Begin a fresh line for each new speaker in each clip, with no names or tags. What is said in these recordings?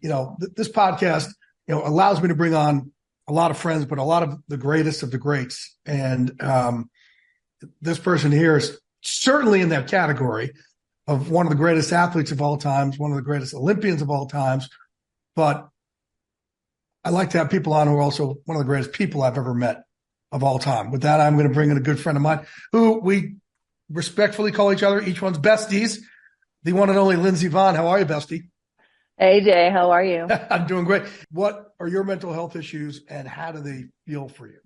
this podcast, allows me to bring on a lot of friends, but a lot of the greatest of the greats. And this person here is certainly in that category of one of the greatest athletes of all times, one of the greatest Olympians of all times. But I like to have people on who are also one of the greatest people I've ever met of all time. With that, I'm going to bring in a good friend of mine who we respectfully call each other, each one's besties, the one and only Lindsey Vonn. How are you, bestie?
Hey, Jay, how are you?
I'm doing great. What are your mental health issues and how do they feel for you?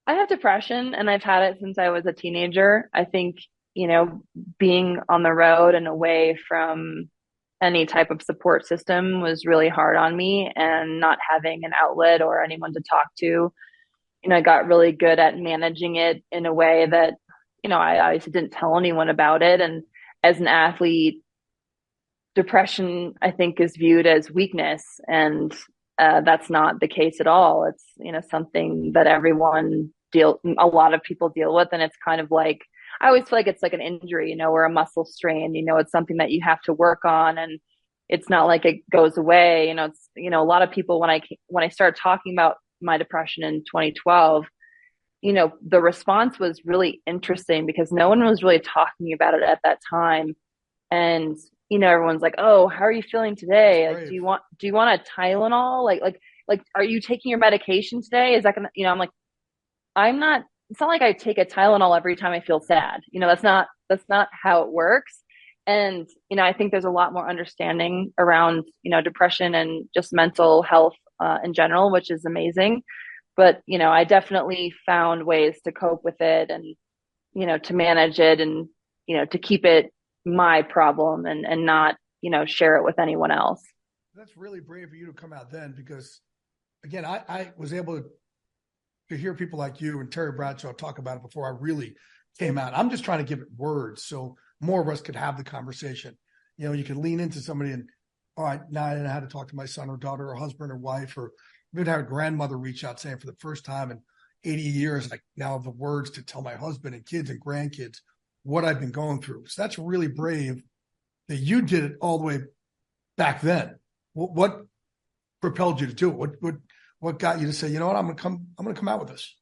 I have depression and I've had it since I was a teenager. I think, being on the road and away from any type of support system was really hard on me, and not having an outlet or anyone to talk to. I got really good at managing it in a way that, I obviously didn't tell anyone about it. And as an athlete, depression, I think, is viewed as weakness, and that's not the case at all. It's, something that a lot of people deal with, and it's kind of like, I always feel like it's like an injury, or a muscle strain. It's something that you have to work on, and it's not like it goes away. It's, a lot of people, when I started talking about my depression in 2012, the response was really interesting because no one was really talking about it at that time. And everyone's like, "Oh, how are you feeling today? Like, do you want a Tylenol? Like, are you taking your medication today? Is that gonna?" I'm like, I'm not. It's not like I take a Tylenol every time I feel sad. That's not how it works. And I think there's a lot more understanding around depression and just mental health in general, which is amazing. But I definitely found ways to cope with it, and to manage it, and to keep it my problem, and not share it with anyone else.
That's really brave of you to come out then, because again, I was able to hear people like you and Terry Bradshaw talk about it before I really came out. I'm just trying to give it words so more of us could have the conversation. You can lean into somebody and, all right, now I didn't know how to talk to my son or daughter or husband or wife, or even had a grandmother reach out saying for the first time in 80 years, like, now I have the words to tell my husband and kids and grandkids what I've been going through. So that's really brave that you did it all the way back then. What propelled you to do it? What got you to say, you know what, I'm going to come out with this?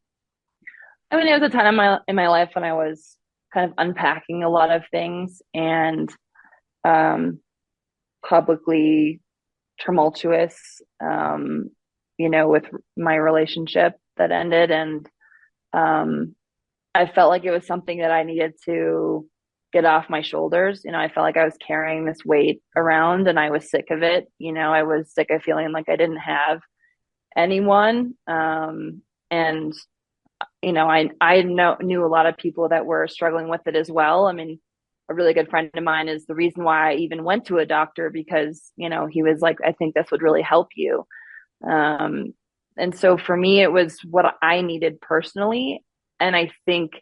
I mean, it was a time in my life when I was kind of unpacking a lot of things, and publicly tumultuous, with my relationship that ended. And I felt like it was something that I needed to get off my shoulders. I felt like I was carrying this weight around, and I was sick of it. I was sick of feeling like I didn't have anyone. And I knew a lot of people that were struggling with it as well. I mean, a really good friend of mine is the reason why I even went to a doctor, because he was like, I think this would really help you. And so for me, it was what I needed personally. And I think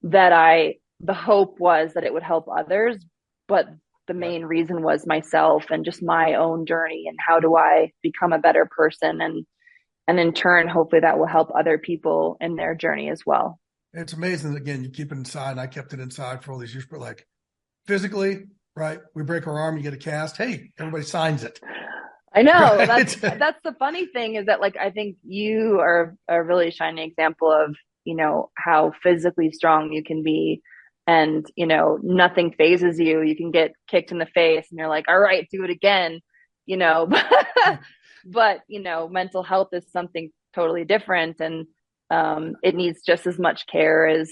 that the hope was that it would help others, but the main reason was myself and just my own journey, and how do I become a better person, and in turn, hopefully that will help other people in their journey as well.
It's amazing. Again, you keep it inside, and I kept it inside for all these years, but like physically, right? We break our arm, you get a cast. Hey, everybody signs it.
I know. Right? That's the funny thing, is that, like, I think you are a really shining example of, how physically strong you can be, and, nothing phases you. You can get kicked in the face and you're like, all right, do it again, but, mental health is something totally different. And it needs just as much care as,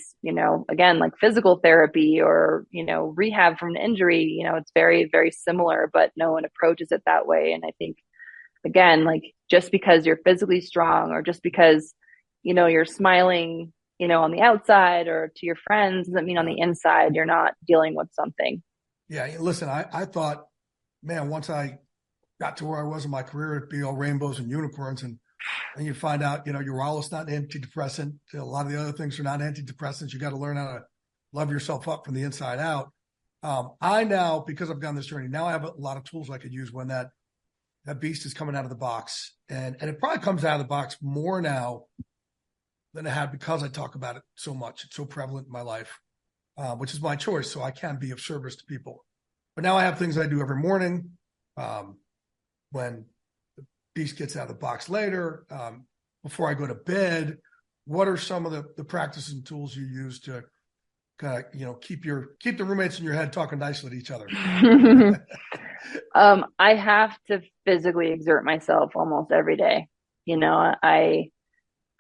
again, like physical therapy or, rehab from an injury. It's very, very similar, but no one approaches it that way. And I think, again, like, just because you're physically strong, or just because, you're smiling, on the outside or to your friends, doesn't mean on the inside you're not dealing with something.
Yeah. Listen, I thought, man, once I got to where I was in my career, it'd be all rainbows and unicorns. And you find out, Ural's not an antidepressant. A lot of the other things are not antidepressants. You got to learn how to love yourself up from the inside out. I now, because I've gone this journey, now I have a lot of tools I could use when that beast is coming out of the box. And it probably comes out of the box more now than it had, because I talk about it so much. It's so prevalent in my life, which is my choice. So I can be of service to people. But now I have things I do every morning. when the beast gets out of the box later, before I go to bed? What are some of the practices and tools you use to kind of, keep the roommates in your head talking nicely to each other?
I have to physically exert myself almost every day.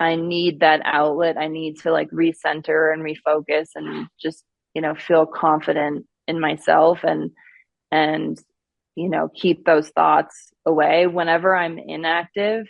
I need that outlet. I need to like recenter and refocus and just, feel confident in myself and, keep those thoughts away. Whenever I'm inactive,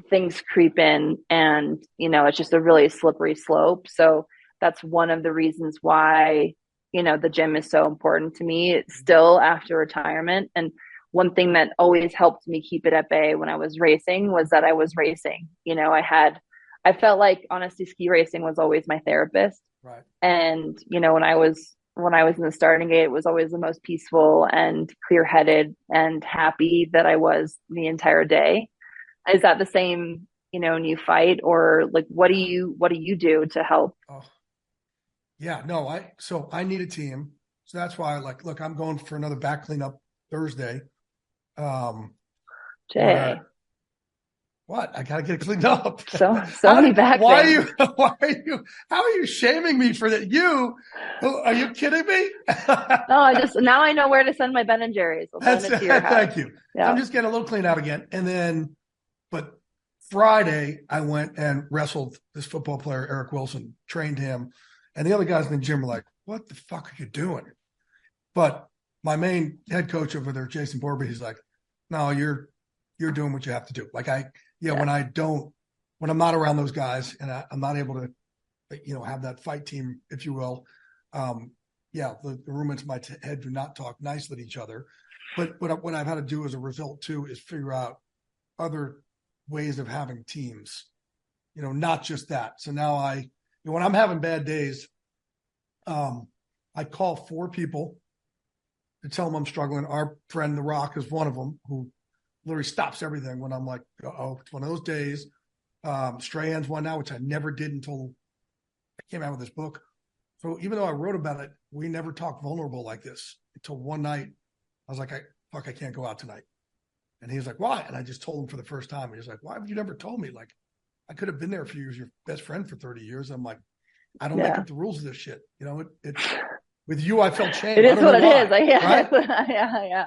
things creep in and, it's just a really slippery slope. So that's one of the reasons why, the gym is so important to me still after retirement. And one thing that always helped me keep it at bay when I was racing was that I was racing. I felt like honestly ski racing was always my therapist.
Right.
And, when I was in the starting gate, it was always the most peaceful and clear-headed and happy that I was the entire day. Is that the same, when you fight, or like, what do you do to help?
Oh, yeah, no, I need a team. So that's why look, I'm going for another back cleanup Thursday.
Jay,
what? I got to get it cleaned up.
So many back things.
How are you shaming me for that? Are you kidding me?
No, now I know where to send my Ben and Jerry's. I'll send it to your house.
Thank you.
Yeah.
I'm just getting a little cleaned out again. And then, but Friday I went and wrestled this football player, Eric Wilson, trained him. And the other guys in the gym were like, what the fuck are you doing? But my main head coach over there, Jason Borby, he's like, no, you're doing what you have to do. Like when I'm not around those guys and I'm not able to, have that fight team, if you will. The roommates in my head do not talk nicely to each other. But what I've had to do as a result too is figure out other ways of having teams, not just that. So now when I'm having bad days, I call 4 people to tell them I'm struggling. Our friend, The Rock, is one of them, who literally stops everything when I'm like, it's one of those days. Strahan's one now, which I never did until I came out with this book. So even though I wrote about it, we never talked vulnerable like this until one night. I was like, I can't go out tonight. And he was like, why? And I just told him for the first time. He was like, why have you never told me? Like, I could have been there for you as your best friend for 30 years. I'm like, I don't make up the rules of this shit. With you, I felt shame.
It is what it is.
Right?
Yeah.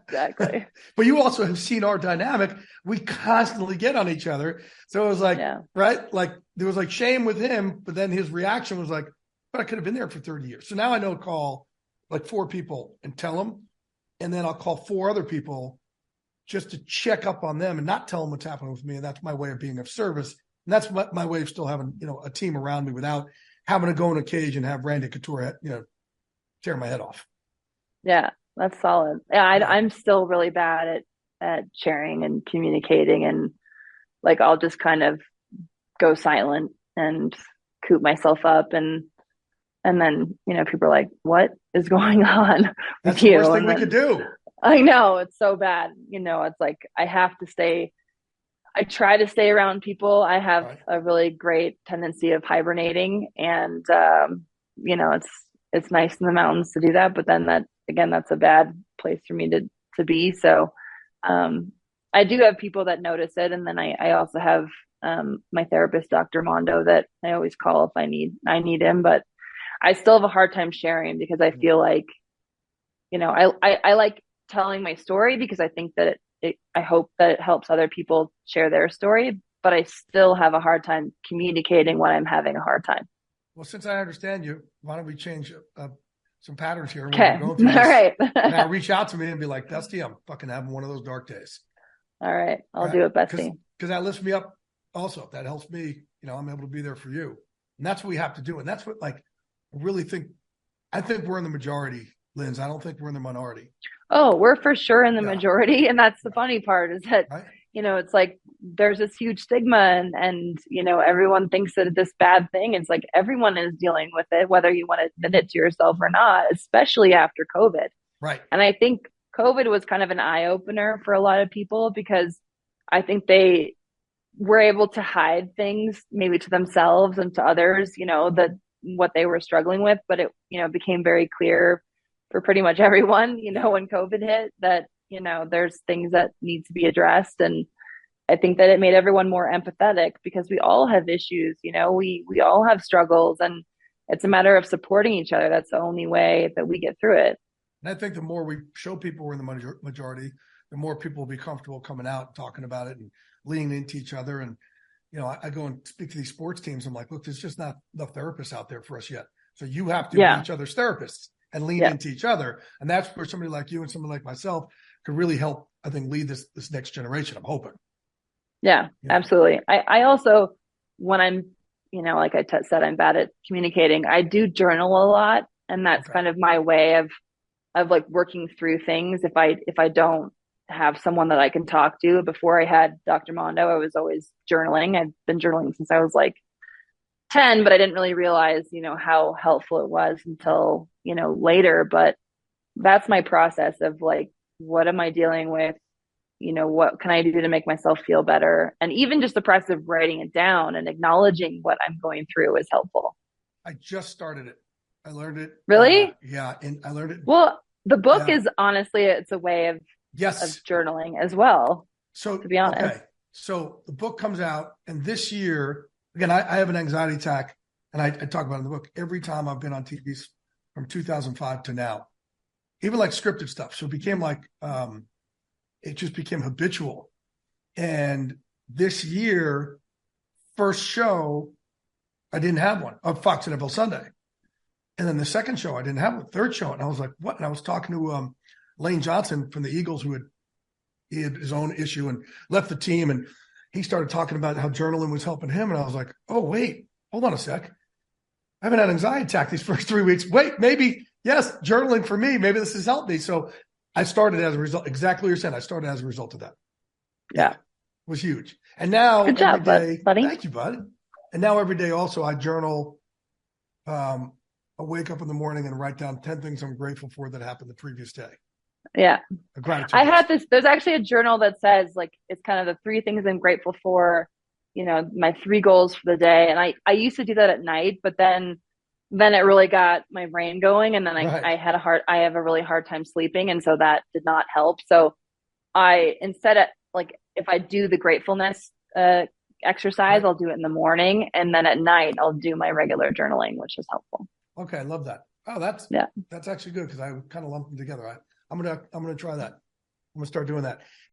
Exactly.
But you also have seen our dynamic. We constantly get on each other. So it was like, right? Like there was like shame with him, but then his reaction was like, but I could have been there for 30 years. So now I know to call like 4 people and tell them. And then I'll call 4 other people just to check up on them and not tell them what's happening with me. And that's my way of being of service. And that's my way of still having, a team around me without having to go in a cage and have Randy Couture, tear my head off.
Yeah, that's solid. Yeah, I'm still really bad at sharing and communicating, and like I'll just kind of go silent and coop myself up, and then people are like, "What is going on
That's
with you?"
That's the worst thing we could do.
I know, it's so bad. It's like I have to stay. I try to stay around people. I have a really great tendency of hibernating, and it's nice in the mountains to do that. But then that's a bad place for me to be. So I do have people that notice it, and then I also have my therapist, Dr. Mondo, that I always call if I need him. But I still have a hard time sharing because I feel like, I like telling my story because I think that I hope that it helps other people share their story, but I still have a hard time communicating when I'm having a hard time.
Well, since I understand you, why don't we change some patterns here?
Okay. All right.
Now reach out to me and be like, Dusty, I'm fucking having one of those dark days.
All right. I'll do it, Bestie.
Because that lifts me up also. That helps me, I'm able to be there for you. And that's what we have to do. And that's what I think we're in the majority, Linz. I don't think we're in the minority.
Oh, we're for sure in the majority. And that's the funny part is that, it's like there's this huge stigma and everyone thinks that it's this bad thing. It's like everyone is dealing with it, whether you want to admit it to yourself or not, especially after COVID.
Right.
And I think COVID was kind of an eye opener for a lot of people because I think they were able to hide things maybe to themselves and to others, that what they were struggling with. But it, became very clear for pretty much everyone, when COVID hit that, there's things that need to be addressed. And I think that it made everyone more empathetic because we all have issues, we all have struggles, and it's a matter of supporting each other. That's the only way that we get through it.
And I think the more we show people we're in the majority, the more people will be comfortable coming out and talking about it and leaning into each other. And, I go and speak to these sports teams. I'm like, look, there's just not enough therapists out there for us yet. So you have to be each other's therapists and lean into each other. And that's where somebody like you and somebody like myself could really help, I think, lead this next generation. I'm hoping.
Yeah, absolutely. I also, when I'm, like I said, I'm bad at communicating. I do journal a lot, and that's kind of my way of like working through things. If I don't have someone that I can talk to. Before I had Dr. Mondo, I was always journaling. I've been journaling since I was like 10, but I didn't really realize, how helpful it was until, later. But that's my process of like, what am I dealing with? What can I do to make myself feel better? And even just the process of writing it down and acknowledging what I'm going through is helpful.
I just started it. I learned it.
Really?
Yeah. And I learned it.
Well, the book is honestly, it's a way of journaling as well.
So
to be honest.
Okay. So the book comes out, and this year, again, I have an anxiety attack, and I talk about it in the book every time I've been on TV from 2005 to now, even like scripted stuff. So it became like, it just became habitual. And this year, first show, I didn't have one of Fox and NFL Sunday. And then the second show, I didn't have one. Third show, and I was like, what? And I was talking to Lane Johnson from the Eagles, he had his own issue and left the team. And he started talking about how journaling was helping him. And I was like, oh, wait, hold on a sec. I haven't had an anxiety attack these first 3 weeks. Wait, maybe, yes, journaling for me, maybe this has helped me. So I started as a result, exactly what you're saying. I started as a result of that.
Yeah.
It was huge. And now
Good job,
every day,
buddy.
Thank you, bud. And now every day also I journal. I wake up in the morning and write down 10 things I'm grateful for that happened the previous day.
Yeah.
Gratitude.
I had this, there's actually a journal that says like, it's kind of the 3 things I'm grateful for, my 3 goals for the day. And I used to do that at night, but then it really got my brain going. And then I have a really hard time sleeping. And so that did not help. So instead of like, if I do the gratefulness, exercise, I'll do it in the morning. And then at night I'll do my regular journaling, which is helpful.
Okay. I love that. Oh, that's actually good. Cause I kind of lumped them together. I'm going to try that. I'm going to start doing that.